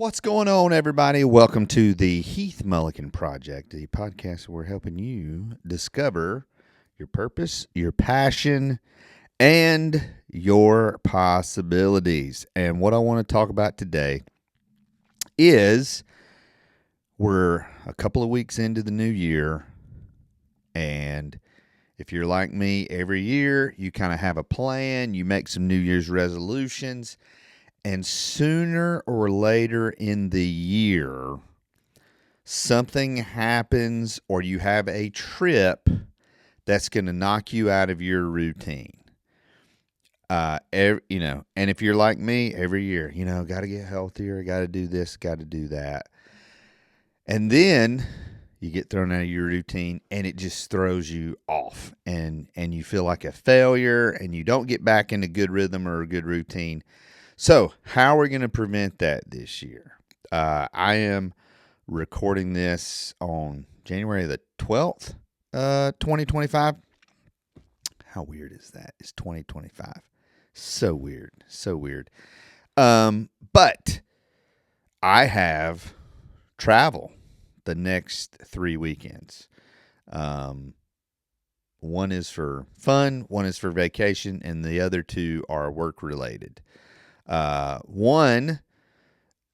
What's going on, everybody? Welcome to the Heath Mullikin Project, the podcast where we're helping you discover your purpose, your passion, and your possibilities. And what I want to talk about today is we're a couple of weeks into the new year, and if you're like me, every year you kind of have a plan, you make some New Year's resolutions, and sooner or later in the year, something happens or you have a trip that's going to knock you out of your routine. And if you're like me, every year, got to get healthier, got to do this, got to do that. And then you get thrown out of your routine and it just throws you off and you feel like a failure and you don't get back in a good rhythm or a good routine. So, how are we going to prevent that this year? I am recording this on January the 12th, 2025. How weird is that? It's 2025. So weird. So weird. But I have travel the next 3 weekends. One is for fun, one is for vacation, and the other two are work related. One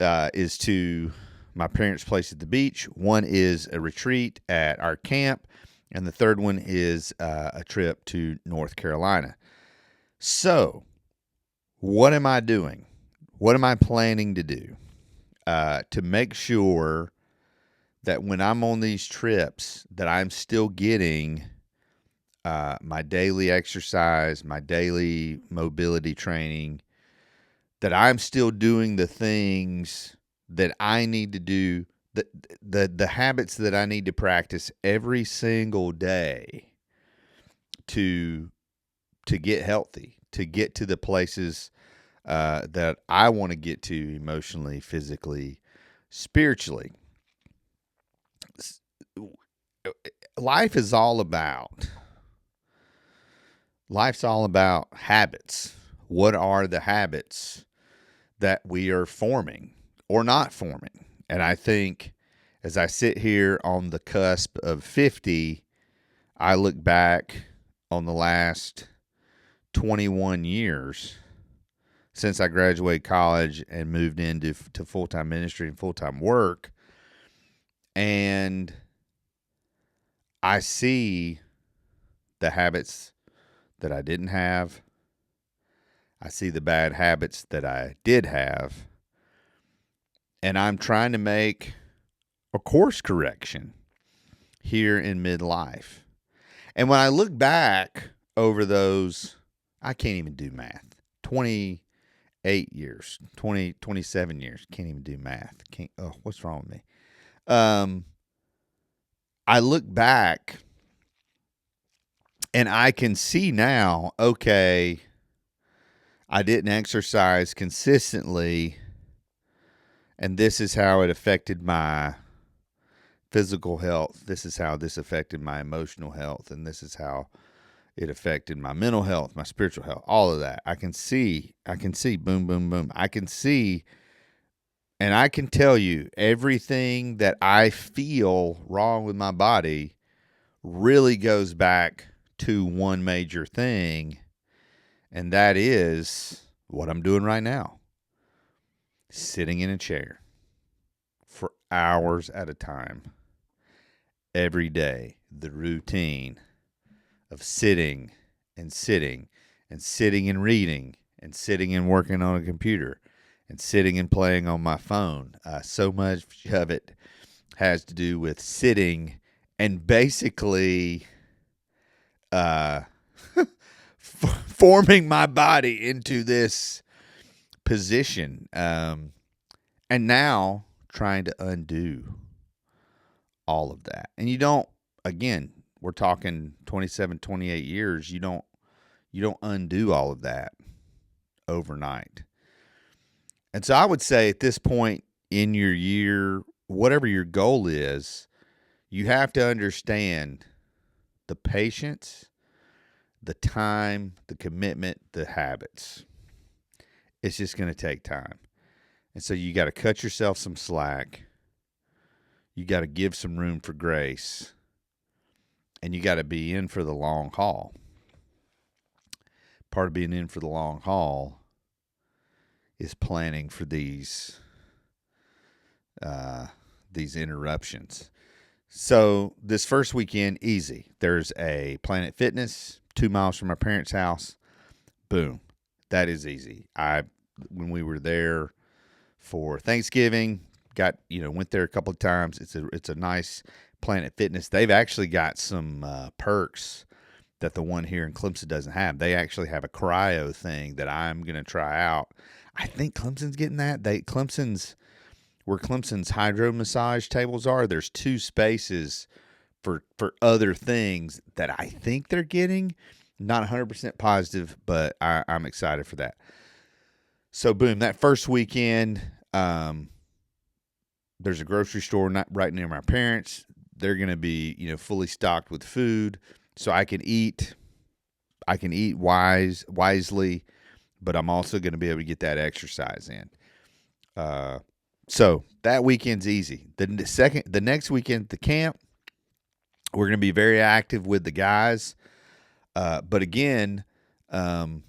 is to my parents' place at the beach. One is a retreat at our camp. And the third one is a trip to North Carolina. So, what am I doing? What am I planning to do to make sure that when I'm on these trips that I'm still getting my daily exercise, my daily mobility training, that I'm still doing the things that I need to do, the habits that I need to practice every single day to get healthy, to get to the places that I want to get to emotionally, physically, spiritually. Life is all about habits. What are the habits that we are forming or not forming? And I think as I sit here on the cusp of 50, I look back on the last 21 years since I graduated college and moved into full-time ministry and full-time work. And I see the habits that I didn't have. I see the bad habits that I did have, and I'm trying to make a course correction here in midlife. And when I look back over those, I can't even do math, 28 years, 27 years, can't even do math. What's wrong with me? I look back and I can see now, okay, I didn't exercise consistently, and this is how it affected my physical health. This is how this affected my emotional health, and this is how it affected my mental health, my spiritual health, all of that. I can see, boom, boom, boom. I can see, and I can tell you everything that I feel wrong with my body really goes back to one major thing. And that is what I'm doing right now. Sitting in a chair for hours at a time. Every day. The routine of sitting and sitting and sitting and reading and sitting and working on a computer and sitting and playing on my phone. So much of it has to do with sitting and basically forming my body into this position, and now trying to undo all of that. And you don't, again, we're talking 27, 28 years. You don't undo all of that overnight. And so I would say at this point in your year, whatever your goal is, you have to understand the patience, the time, the commitment, the habits. It's just going to take time. And so you got to cut yourself some slack. You got to give some room for grace. And you got to be in for the long haul. Part of being in for the long haul is planning for these interruptions. So this first weekend, easy. There's a Planet Fitness 2 miles from my parents' house. Boom. That is easy. When we were there for Thanksgiving, went there a couple of times. It's a nice Planet Fitness. They've actually got some perks that the one here in Clemson doesn't have. They actually have a cryo thing that I'm going to try out. I think Clemson's getting that. Where Clemson's hydro massage tables are, there's 2 spaces for other things that I think they're getting. Not 100% positive, but I'm excited for that. So, boom, that first weekend, there's a grocery store right near my parents. They're going to be, fully stocked with food, so I can eat wisely, but I'm also going to be able to get that exercise in. So that weekend's easy. The next weekend, the camp, we're going to be very active with the guys. But again, and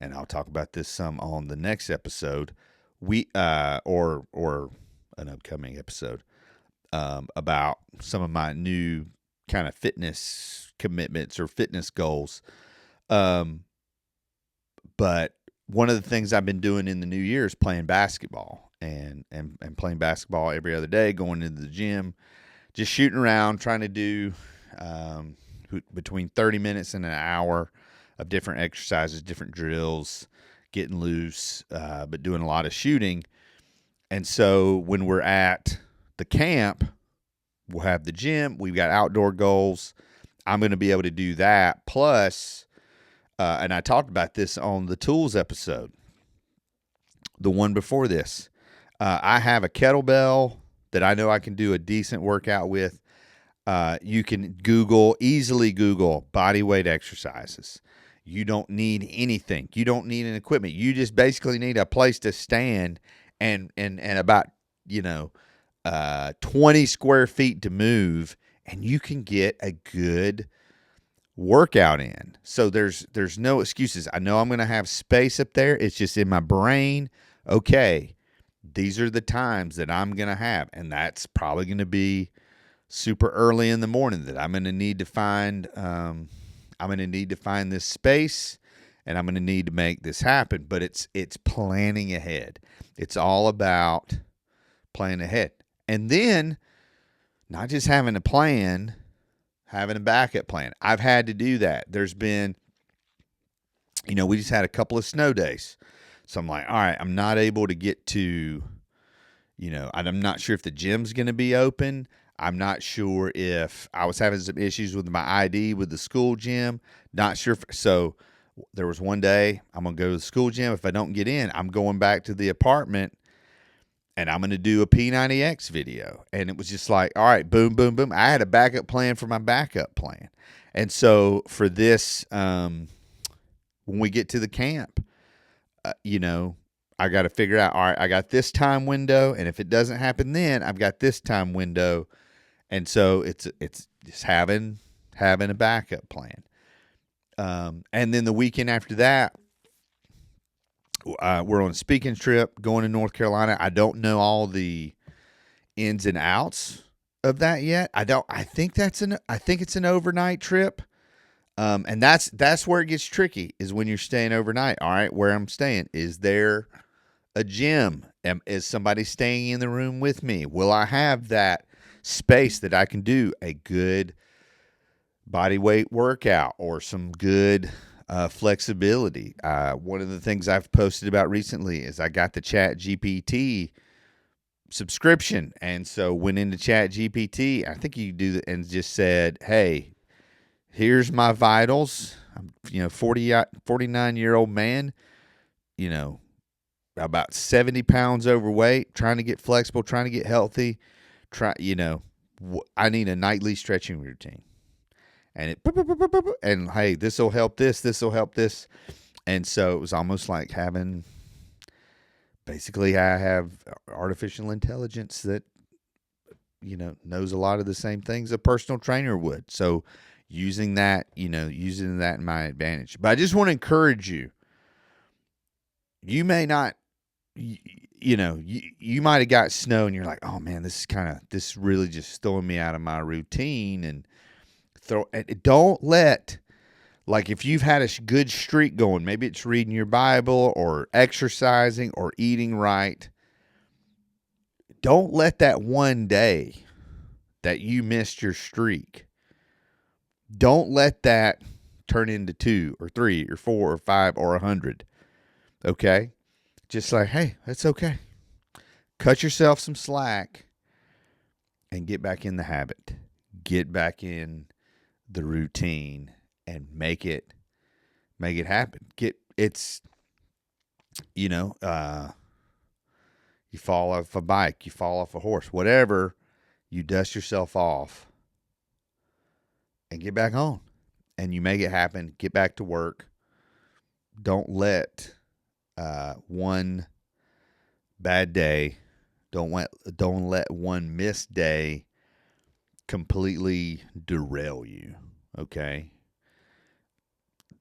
I'll talk about this some on the next episode, or an upcoming episode, about some of my new kind of fitness commitments or fitness goals. But one of the things I've been doing in the new year is playing basketball and playing basketball every other day, going into the gym, just shooting around, trying to do between 30 minutes and an hour of different exercises, different drills, getting loose, but doing a lot of shooting. And so when we're at the camp, we'll have the gym. We've got outdoor goals. I'm going to be able to do that. Plus, and I talked about this on the tools episode, the one before this. I have a kettlebell that I know I can do a decent workout with. You can easily Google body weight exercises. You don't need anything. You don't need an equipment. You just basically need a place to stand and about 20 square feet to move, and you can get a good workout in. So there's no excuses. I know I'm going to have space up there. It's just in my brain. Okay, these are the times that I'm going to have, and that's probably going to be super early in the morning that I'm going to need to find. I'm going to need to find this space, and I'm going to need to make this happen. But it's planning ahead. It's all about planning ahead, and then not just having a plan, having a backup plan. I've had to do that. There's been, we just had a couple of snow days. So I'm like, all right, I'm not able to get to, I'm not sure if the gym's going to be open. I'm not sure if I was having some issues with my ID with the school gym. Not sure. So there was one day I'm going to go to the school gym. If I don't get in, I'm going back to the apartment and I'm going to do a P90X video. And it was just like, all right, boom, boom, boom. I had a backup plan for my backup plan. And so for this, when we get to the camp, I got to figure out, all right, I got this time window. And if it doesn't happen then, I've got this time window. And so it's just having a backup plan. And then the weekend after that, we're on a speaking trip going to North Carolina. I don't know all the ins and outs of that yet. I think it's an overnight trip. And that's where it gets tricky, is when you're staying overnight. All right, where I'm staying, is there a gym? Is somebody staying in the room with me? Will I have that space that I can do a good body weight workout or some good flexibility? One of the things I've posted about recently is I got the Chat GPT subscription, and so went into Chat GPT. I think you do that, and just said, hey, here's my vitals. I'm 49-year-old man, about 70 pounds overweight, trying to get flexible, trying to get healthy. I need a nightly stretching routine. And hey, this will help this will help this. And so it was almost like basically I have artificial intelligence that, knows a lot of the same things a personal trainer would. So using that in my advantage. But I just want to encourage you. You may not, you might have got snow and you're like, oh man, this really just throwing me out of my routine. And don't let, like, if you've had a good streak going, maybe it's reading your Bible or exercising or eating right. Don't let that one day that you missed your streak, don't let that turn into 2 or 3 or 4 or 5 or 100. Okay? Just like, hey, that's okay. Cut yourself some slack and get back in the habit. Get back in the routine and make it happen. You fall off a bike, you fall off a horse, whatever, you dust yourself off and get back on. And you make it happen. Get back to work. Don't let one bad day, don't let one missed day completely derail you. Okay?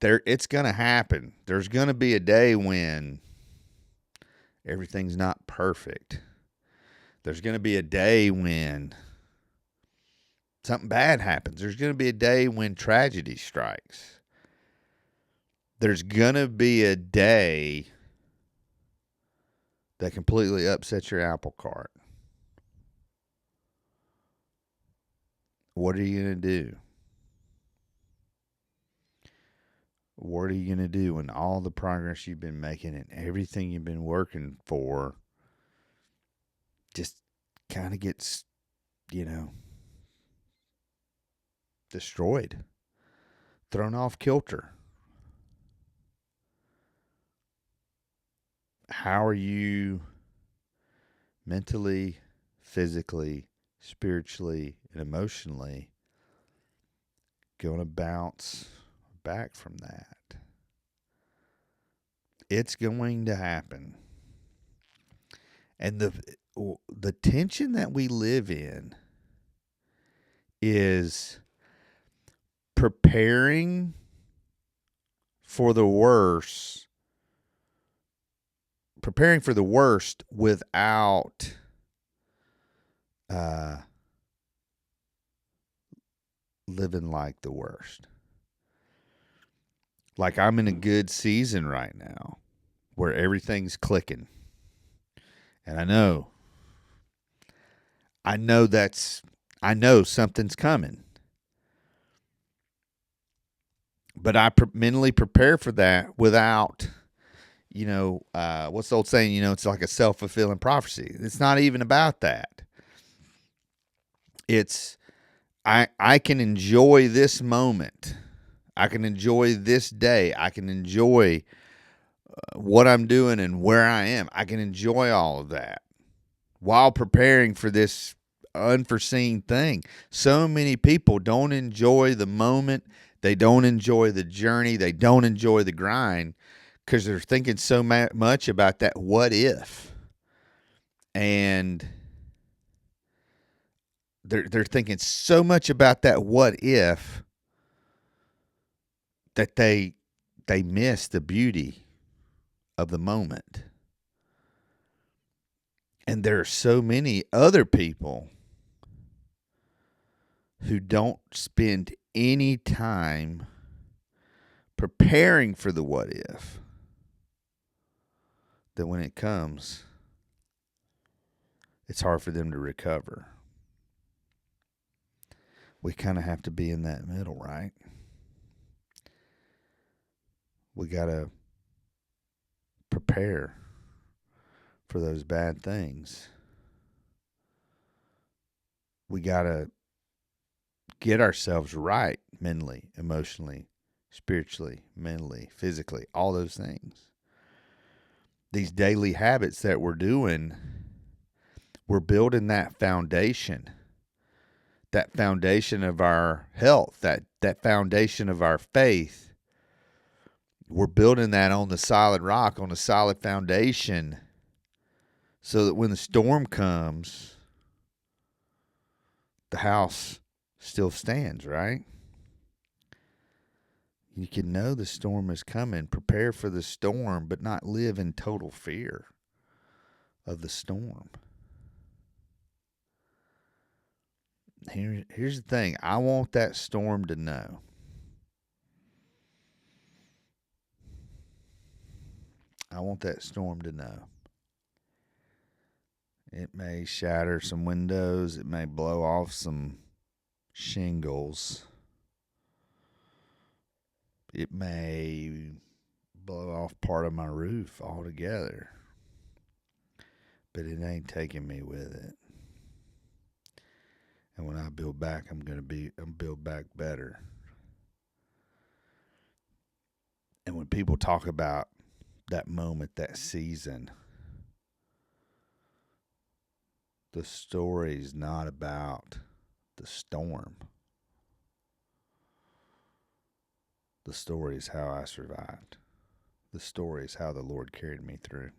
It's gonna happen. There's gonna be a day when everything's not perfect. There's gonna be a day when something bad happens. There's gonna be a day when tragedy strikes. There's gonna be a day that completely upsets your apple cart. What are you going to do? What are you going to do when all the progress you've been making and everything you've been working for just kind of gets, destroyed, thrown off kilter? How are you mentally, physically, spiritually, and emotionally going to bounce back from that? It's going to happen. And the tension that we live in is preparing for the worst without living like the worst. Like, I'm in a good season right now where everything's clicking. And I know something's coming. But I mentally prepare for that without, what's the old saying? It's like a self-fulfilling prophecy. It's not even about that. It's, I can enjoy this moment. I can enjoy this day. I can enjoy what I'm doing and where I am. I can enjoy all of that while preparing for this unforeseen thing. So many people don't enjoy the moment. They don't enjoy the journey. They don't enjoy the grind because they're thinking so much about that what if. And they're thinking so much about that what if that they miss the beauty of the moment. And there are so many other people who don't spend any time preparing for the what if, that when it comes, it's hard for them to recover. We kind of have to be in that middle, right? We got to prepare for those bad things. We got to get ourselves right mentally, emotionally, spiritually, mentally, physically, all those things. These daily habits that we're doing, we're building that foundation of our health, that foundation of our faith. We're building that on the solid rock, on a solid foundation so that when the storm comes, the house still stands, right? You can know the storm is coming, prepare for the storm, but not live in total fear of the storm. Here's the thing. I want that storm to know. I want that storm to know. It may shatter some windows. It may blow off some shingles. It may blow off part of my roof altogether. But it ain't taking me with it. And when I build back, I'm build back better. And when people talk about that moment, that season, the story's not about the storm. The story is how I survived. The story is how the Lord carried me through.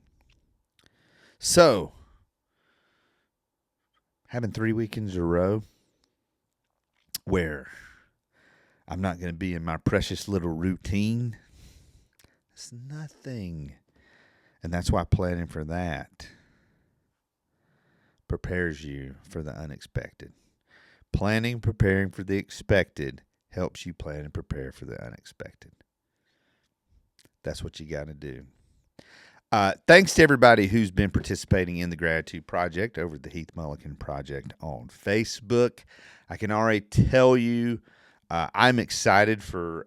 So, having 3 weekends in a row where I'm not going to be in my precious little routine, it's nothing. And that's why planning for that prepares you for the unexpected. Preparing for the expected helps you plan and prepare for the unexpected. That's what you got to do. Thanks to everybody who's been participating in the Gratitude Project over at the Heath Mullikin Project on Facebook. I can already tell you I'm excited for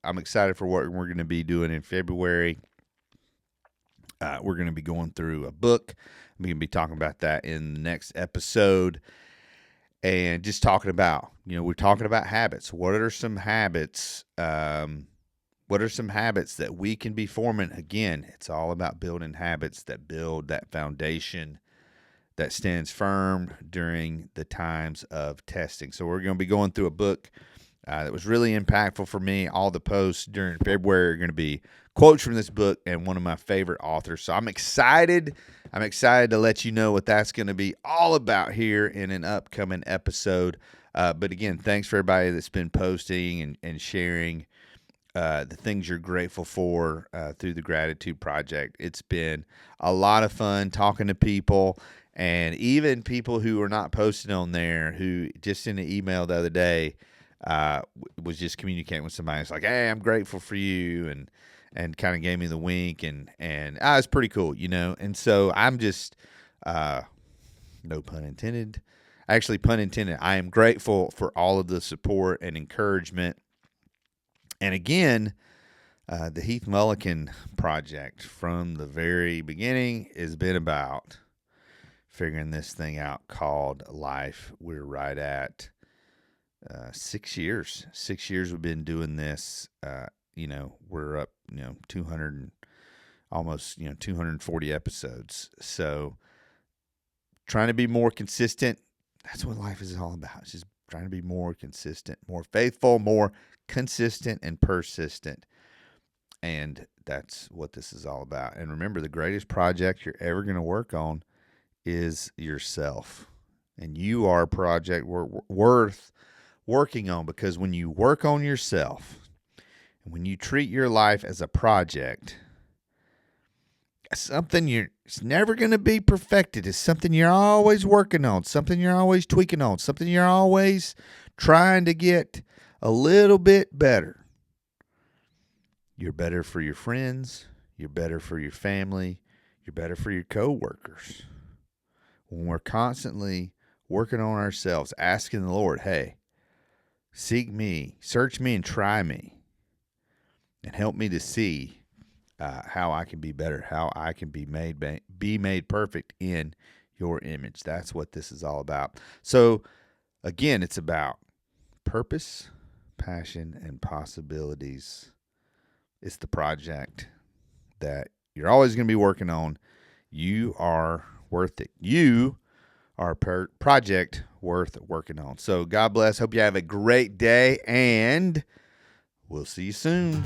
what we're going to be doing in February. We're going to be going through a book. I'm going to be talking about that in the next episode. And just talking about, we're talking about habits. What are some habits? What are some habits that we can be forming? Again, it's all about building habits that build that foundation that stands firm during the times of testing. So we're going to be going through a book that was really impactful for me. All the posts during February are going to be quotes from this book and one of my favorite authors. So I'm excited. I'm excited to let you know what that's going to be all about here in an upcoming episode. But again, thanks for everybody that's been posting and sharing the things you're grateful for through the Gratitude Project. It's been a lot of fun talking to people, and even people who are not posting on there, who just sent an email the other day, was just communicating with somebody. It's like, hey, I'm grateful for you, and kind of gave me the wink, and it's pretty cool, And so I'm just, no pun intended, actually pun intended, I am grateful for all of the support and encouragement. And again, the Heath Mullikin Project from the very beginning has been about figuring this thing out called life. We're right at 6 years. 6 years we've been doing this. We're up, 200, almost, 240 episodes. So trying to be more consistent. That's what life is all about. It's just trying to be more consistent, more faithful, more consistent and persistent. And that's what this is all about. And remember, the greatest project you're ever going to work on is yourself. And you are a project worth working on, because when you work on yourself and when you treat your life as a project, it's never going to be perfected. It's something you're always working on, something you're always tweaking on, something you're always trying to get a little bit better. You're better for your friends. You're better for your family. You're better for your coworkers. When we're constantly working on ourselves, asking the Lord, hey, seek me, search me, and try me, and help me to see how I can be better, how I can be made perfect in your image. That's what this is all about. So, again, it's about purpose, passion, and possibilities. It's the project that you're always going to be working on. You are worth it. You are a project worth working on. So God bless. Hope you have a great day, and we'll see you soon.